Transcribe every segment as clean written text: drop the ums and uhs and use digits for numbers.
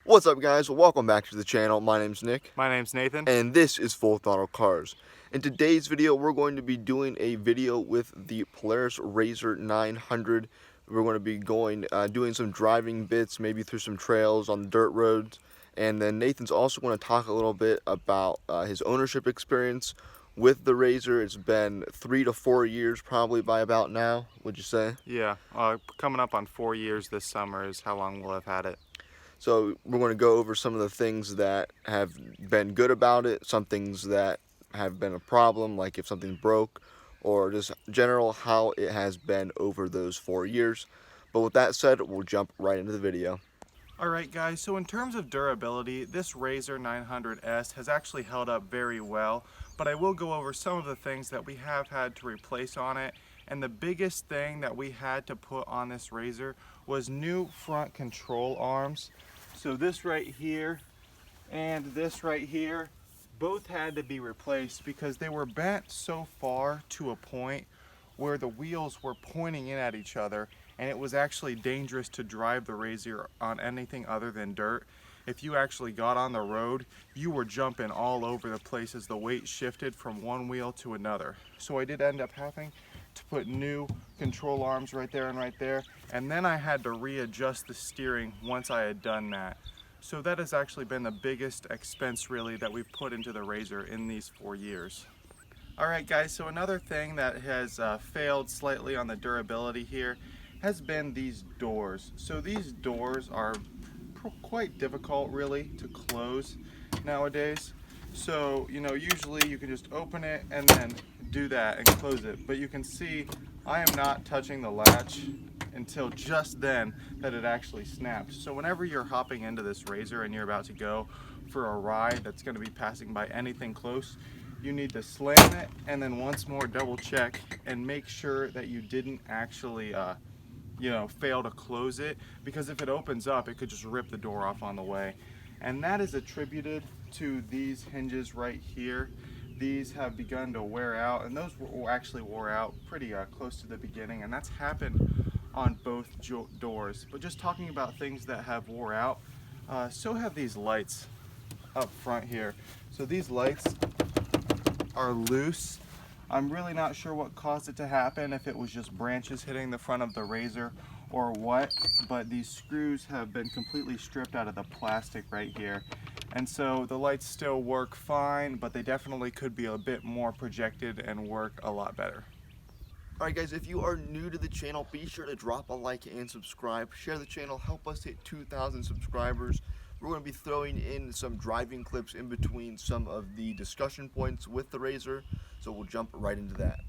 What's up, guys? Welcome back to the channel. My name's Nick. My name's Nathan. And this is Full Throttle Cars. In today's video, we're going to be doing a video with the Polaris RZR 900. We're going to be doing some driving bits, maybe through some trails on the dirt roads. And then Nathan's also going to talk a little bit about his ownership experience with the RZR. It's been 3 to 4 years probably by about now, would you say? Yeah, coming up on 4 years this summer is how long we'll have had it. So we're going to go over some of the things that have been good about it, some things that have been a problem, like if something broke, or just general how it has been over those 4 years. But with that said, we'll jump right into the video. Alright guys, so in terms of durability, this RZR 900S has actually held up very well, but I will go over some of the things that we have had to replace on it. And the biggest thing that we had to put on this RZR was new front control arms. So this right here and this right here both had to be replaced because they were bent so far to a point where the wheels were pointing in at each other, and it was actually dangerous to drive the RZR on anything other than dirt. If you actually got on the road, you were jumping all over the place as the weight shifted from one wheel to another. So I did end up having to put new control arms right there and right there, and then I had to readjust the steering once I had done that. So that has actually been the biggest expense really that we've put into the RZR in these 4 years. Alright guys, so another thing that has failed slightly on the durability here has been these doors. So these doors are quite difficult really to close nowadays. So, usually you can just open it and then do that and close it. But you can see I am not touching the latch until just then that it actually snapped. So whenever you're hopping into this RZR and you're about to go for a ride that's going to be passing by anything close, you need to slam it and then once more double check and make sure that you didn't actually fail to close it, because if it opens up it could just rip the door off on the way. And that is attributed to these hinges right here. These have begun to wear out, and those actually wore out pretty close to the beginning, and that's happened on both doors. But just talking about things that have wore out, so have these lights up front here. So these lights are loose. I'm really not sure what caused it to happen, if it was just branches hitting the front of the RZR or what, but these screws have been completely stripped out of the plastic right here. And so the lights still work fine, but they definitely could be a bit more projected and work a lot better. Alright guys, if you are new to the channel, be sure to drop a like and subscribe. Share the channel, help us hit 2,000 subscribers. We're going to be throwing in some driving clips in between some of the discussion points with the RZR, so we'll jump right into that.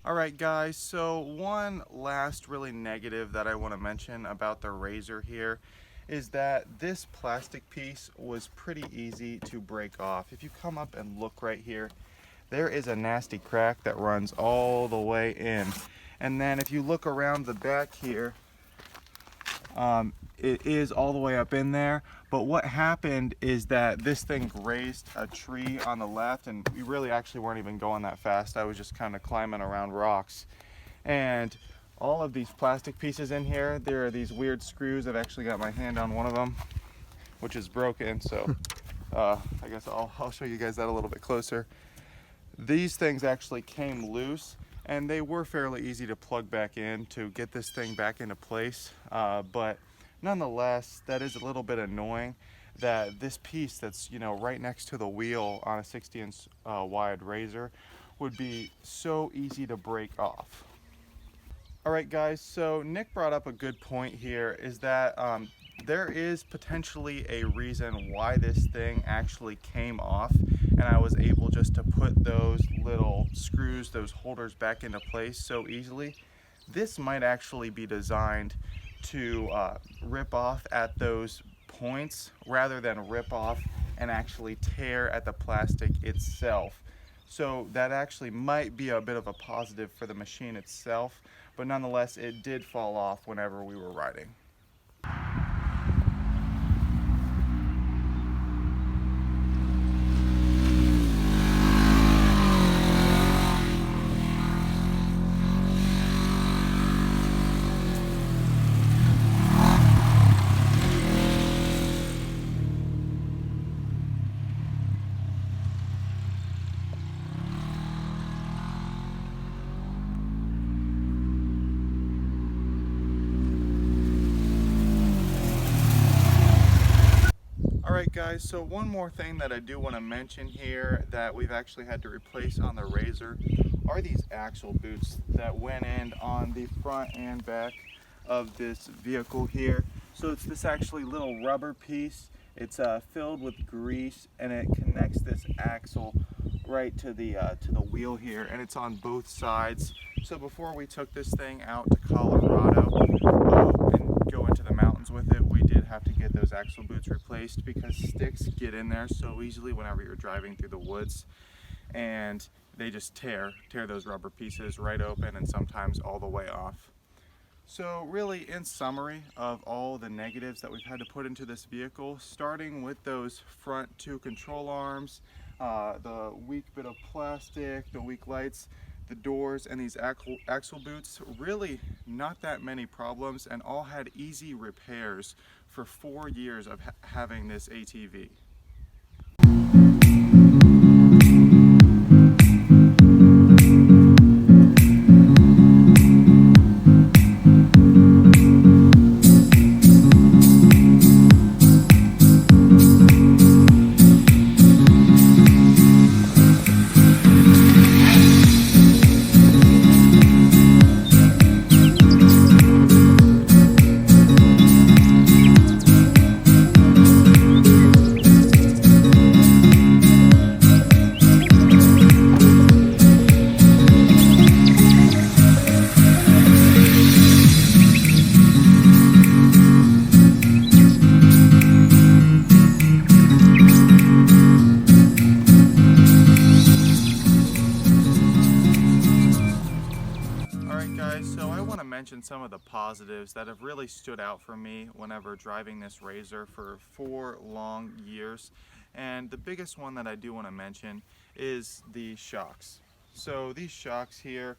Alright guys, so one last really negative that I want to mention about the RZR here is that this plastic piece was pretty easy to break off. If you come up and look right here, there is a nasty crack that runs all the way in. And then if you look around the back here, it is all the way up in there. But what happened is that this thing grazed a tree on the left, and we really actually weren't even going that fast. I was just kind of climbing around rocks. And all of these plastic pieces in here, there are these weird screws. I've actually got my hand on one of them, which is broken. So I guess I'll show you guys that a little bit closer. These things actually came loose, and they were fairly easy to plug back in to get this thing back into place. But nonetheless, that is a little bit annoying that this piece that's right next to the wheel on a 60-inch wide RZR would be so easy to break off. Alright guys, so Nick brought up a good point here, is that there is potentially a reason why this thing actually came off, and I was able just to put those little screws, those holders back into place so easily. This might actually be designed to rip off at those points rather than rip off and actually tear at the plastic itself. So that actually might be a bit of a positive for the machine itself, but nonetheless it did fall off whenever we were riding. Alright guys, so one more thing that I do want to mention here that we've actually had to replace on the RZR are these axle boots that went in on the front and back of this vehicle here. So it's this actually little rubber piece. It's filled with grease, and it connects this axle right to the wheel here, and it's on both sides. So before we took this thing out to Colorado and go into the mountains with it, we did have to get those axle boots replaced because sticks get in there so easily whenever you're driving through the woods, and they just tear those rubber pieces right open and sometimes all the way off. So really, in summary of all the negatives that we've had to put into this vehicle, starting with those front two control arms, the weak bit of plastic, the weak lights, the doors, and these axle boots, really not that many problems, and all had easy repairs for 4 years of having this ATV. So I want to mention some of the positives that have really stood out for me whenever driving this RZR for 4 long years. And the biggest one that I do want to mention is the shocks. So these shocks here,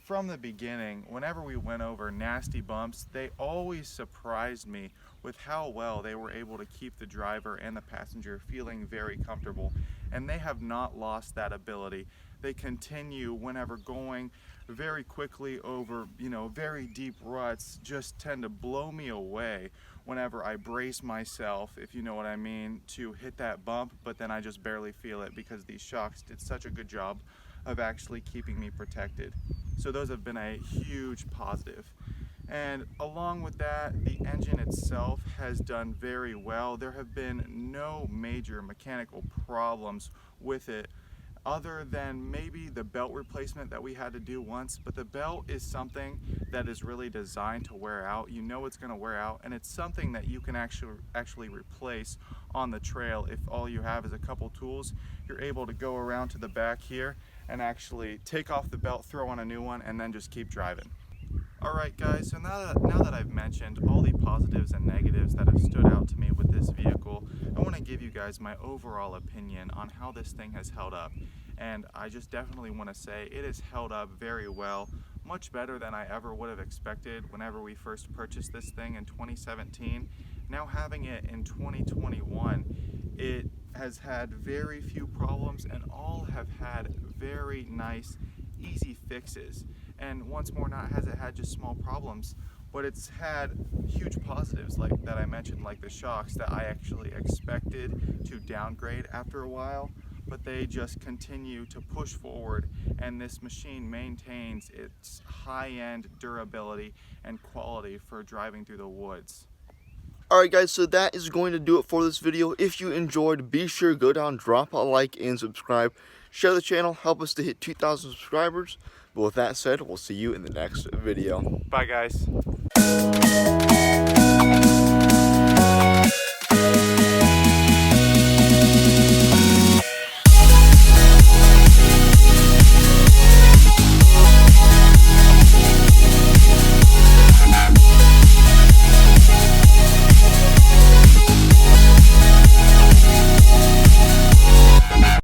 from the beginning, whenever we went over nasty bumps, they always surprised me with how well they were able to keep the driver and the passenger feeling very comfortable. And they have not lost that ability. They continue whenever going very quickly over, very deep ruts, just tend to blow me away whenever I brace myself, if you know what I mean, to hit that bump, but then I just barely feel it because these shocks did such a good job of actually keeping me protected. So those have been a huge positive. And along with that, the engine itself has done very well. There have been no major mechanical problems with it, other than maybe the belt replacement that we had to do once, but the belt is something that is really designed to wear out. You know it's going to wear out, and it's something that you can actually replace on the trail. If all you have is a couple tools, you're able to go around to the back here and actually take off the belt, throw on a new one, and then just keep driving. Alright guys, so now that I've mentioned all the positives and negatives that have stood out to me with this vehicle, I want to give you guys my overall opinion on how this thing has held up. And I just definitely want to say it has held up very well, much better than I ever would have expected whenever we first purchased this thing in 2017. Now having it in 2021, it has had very few problems, and all have had very nice, easy fixes. And once more, not has it had just small problems, but it's had huge positives like that I mentioned, like the shocks that I actually expected to downgrade after a while, but they just continue to push forward, and this machine maintains its high-end durability and quality for driving through the woods. Alright guys, so that is going to do it for this video. If you enjoyed, be sure to go down, drop a like, and subscribe. Share the channel, help us to hit 2,000 subscribers. But with that said, we'll see you in the next video. Bye guys.